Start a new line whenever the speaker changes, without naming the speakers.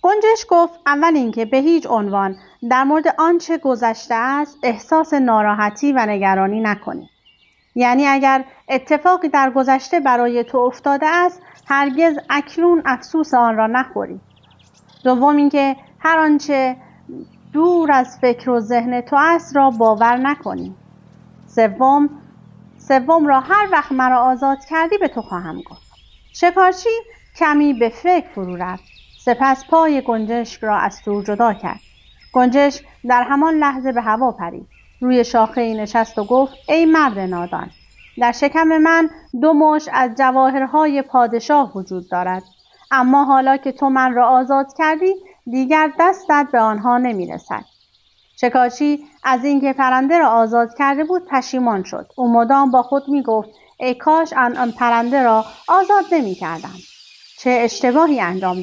گنجشک گفت اول اینکه به هیچ عنوان در مورد آنچه گذشته است احساس ناراحتی و نگرانی نکنی. یعنی اگر اتفاقی در گذشته برای تو افتاده است هرگز اکنون افسوس آن را نخوری. دوم اینکه هر آنچه دور از فکر و ذهن تو است را باور نکنی. سوم را هر وقت مرا آزاد کردی به تو خواهم گفت. شکارچی کمی به فکر فرو رفت. سپس پای گنجشک را از تور جدا کرد. گنجشک در همان لحظه به هوا پرید. روی شاخه‌ای نشست و گفت ای مرد نادان، در شکم من 2 مشت از جواهرهای پادشاه وجود دارد، اما حالا که تو من را آزاد کردی دیگر دستت به آنها نمی‌رسد. شکارچی از اینکه پرنده را آزاد کرده بود پشیمان شد. او مدام با خود می‌گفت ای کاش آن پرنده را آزاد نمی‌کردم. چه اشتباهی انجام